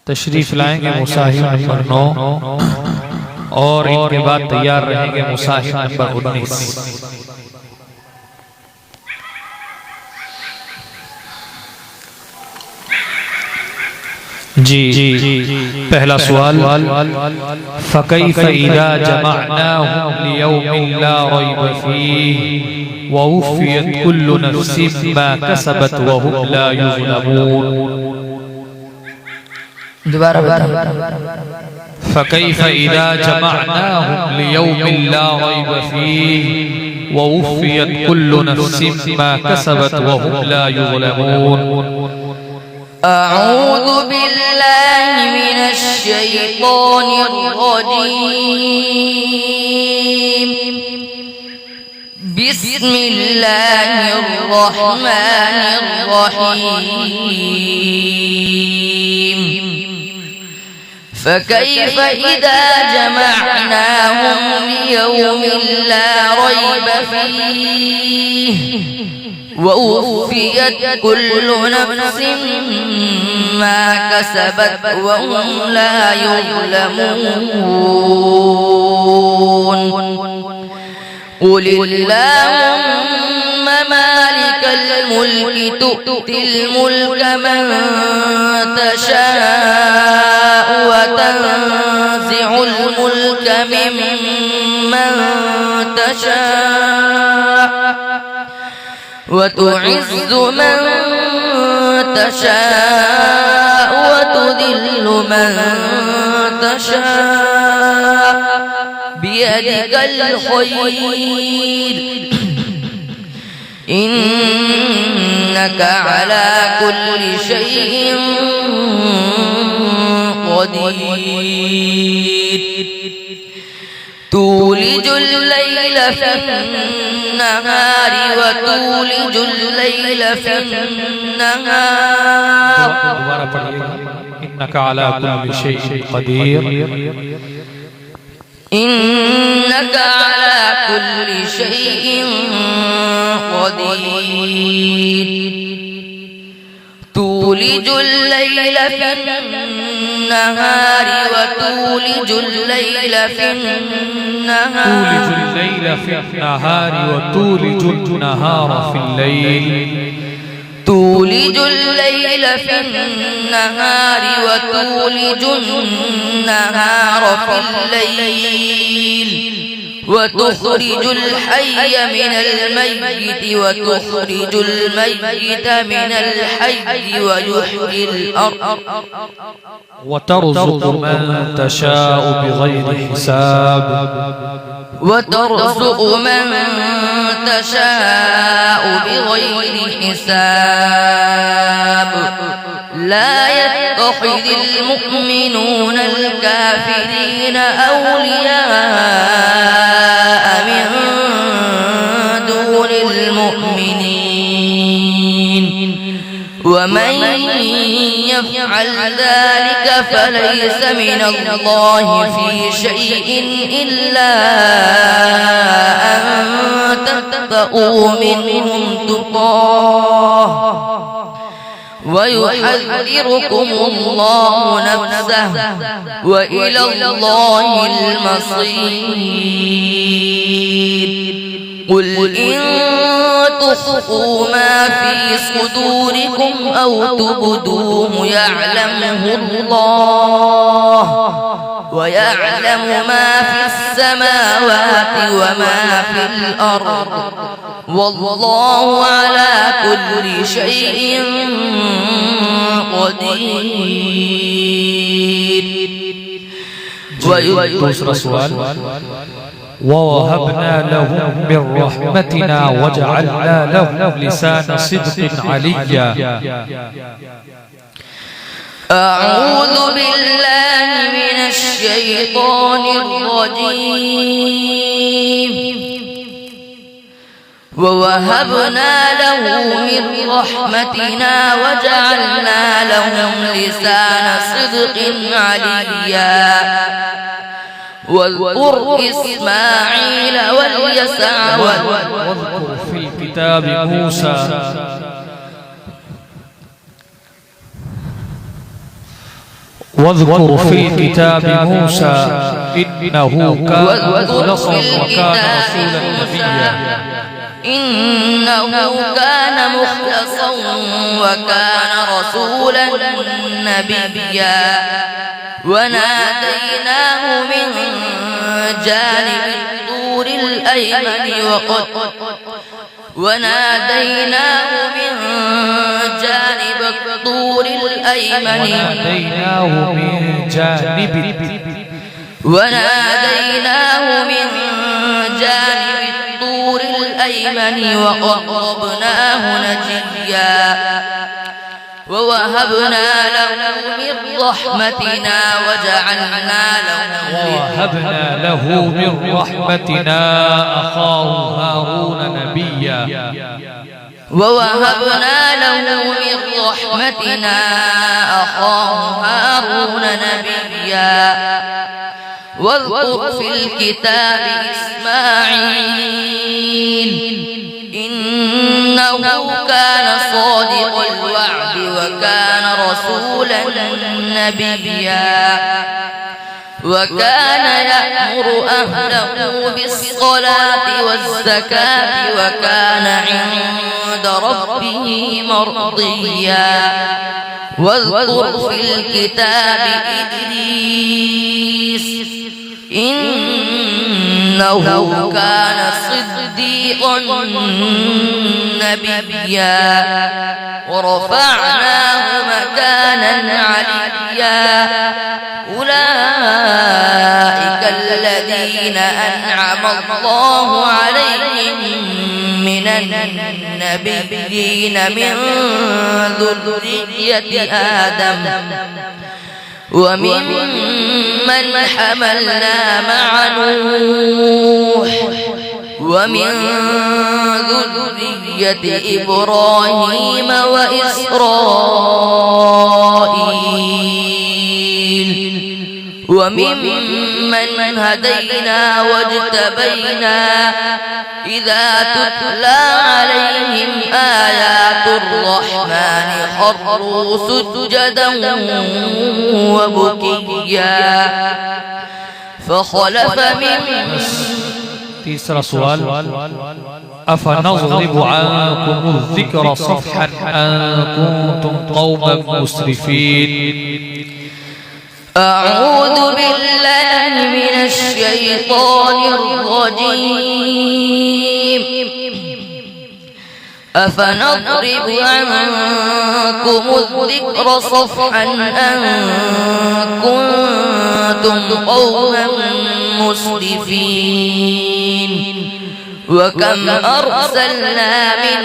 तशरीफ लाएंगे मुसाहिब नंबर 9 और इनके बाद तैयार रहेंगे मुसाहिब नंबर 19। जी पहला सवाल फ़कैफ़ इज़ा जमअनाहुम लियौमिन ला रैब फ़ीहि व वुफ़ियत कुल्लु नफ़्सिन मा कसबत व हुम ला युज़लमून। दोबारा फ़कैफ़ इज़ा जमअनाहुम लियौमिन ला रैब फ़ीहि व वुफ़ियत कुल्लु नफ़्सिन मा कसबत व हुम ला युज़लमून। أعوذ بالله من الشيطان الرجيم بسم الله الرحمن الرحيم فكيف إذا جمعناهم ليوم لا ريب فيه ووفيت كل نفس ما كسبت وهم لا يظلمون قل اللهم مالك الملك تؤتي الملك من تشاء وتنزع الملك ممن تشاء وتعز من تشاء وتذل من تشاء بيدك الخير إنك على كل شيء قدير تولج الليل في النهار وتولج الليل في النهار إنك على كل شيء قدير إنك على كل شيء قدير تولج الليل في النهار وتولج الليل في النهار تولج الليل في النهار وتولج النهار في الليل تولج الليل في النهار وتولج النهار في الليل وتخرج الحي من الميت وتخرج الميت من الحي ويحيي الأرض وترزق من تشاء بغير حساب وترزق من تشاء بغير حساب لا يتخذ المؤمنون الكافرين أولياء من دون المؤمنين ومن يفعل ذلك فليس من الله في شيء إلا أن تتقوا منهم تقاه ويحذركم الله نفسه وإلى الله المصير قل إن تخفوا ما في صدوركم أو تبدوه يعلمه الله ويعلم ما في السماوات وما في الأرض والله على كل شيء قدير. دوسرا سؤال ووهبنا لهم من رحمتنا وجعلنا لهم لسان صدق عليا. أعوذ بالله من الشيطان الرجيم ووهبنا له من رحمتنا وجعلنا لهم لسان صدق عليا واذكر إسماعيل واليسع واذكر في الكتاب موسى واذكر في الكتاب موسى إنه كان مخلصا وكان رسولا نبيا إنه كان مخلصا وكان رسولا نبيا وناديناه من جانب الطور الأيمن وقربناه نجيا ووهبنا له من رحمتنا وجعلنا أخاه هارون نبيا واذكر في الكتاب إسماعيل إنه كان صادق الوعد وكان رسولا نبيا وكان يأمر أهله بالصلاة والزكاة وكان عند ربه مرضيا واذكر في الكتاب إدريس إنه كان صديقا نبيا ورفعناه مكانا عليا أولئك الذين أنعم الله عليهم من النبيين من ذرية آدم وممن حملنا مع نوح ومن ذرية إبراهيم وإسرائيل وممن هدينا واجتبينا إذا تتلى عليهم آيات الرحمن خروا سجدا وبكيا فخلف من تيسر سؤال أفنضرب عنكم الذكر صفحا أن كنتم قوما مسرفين أعوذ بالله من الشيطان الرجيم أفنضرب عنكم الذكر صفحا أن كنتم قوما مسرفين وكم أرسلنا من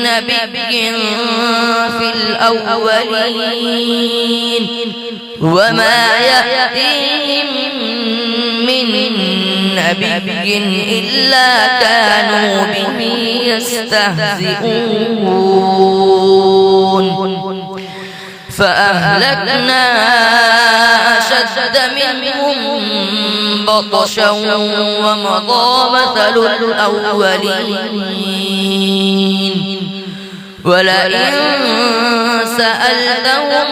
نبي في الأولين وما يأتيهم من نبي إلا كانوا به يستهزئون فأهلكنا أشد منهم بطشا ومضى مثل الأولين ولئن سألتهم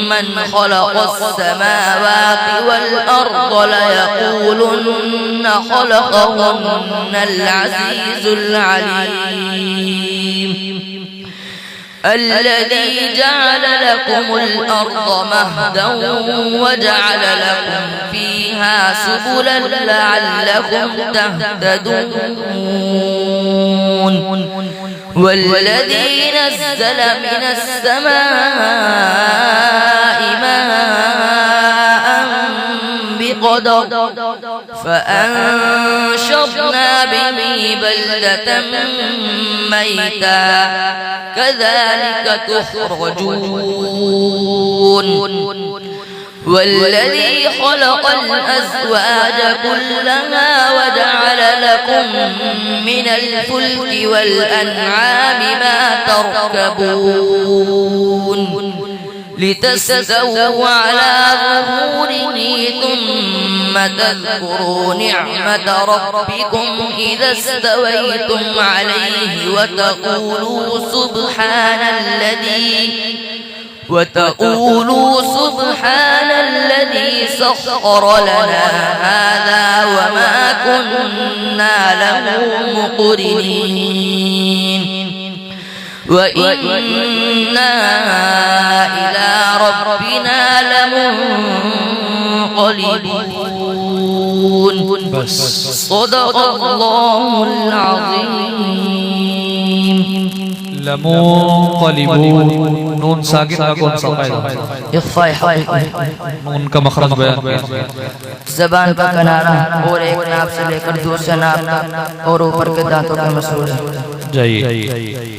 من خلق السماوات والأرض ليقولن خلقهن العزيز العليم الذي جعل لكم الأرض مهدا وجعل لكم فيها سبلا لعلكم تهتدون والذي نزل من السماء ماء بقدر فأنشرنا به بلدة ميتا كذلك تخرجون والذي خلق الأزواج كلها وجعل لكم من الفلك والأنعام ما تركبون لتستووا على ظهوره ثم تذكروا نعمة ربكم إذا استويتم عليه وتقولوا سبحان الذي سخر لنا هذا وما كنا له مقرنين وإنا إلى ربنا لمنقلبون صدق الله العظيم لمنقلبون نون ساکن کا کون سا قاعدہ اخفاء حقیقی نون کا مخرج بیان کیا زبان کا کنارہ اور ایک ناف سے لے کر دوسرے ناف تک اور اوپر کے دانتوں کے مسئول جائیے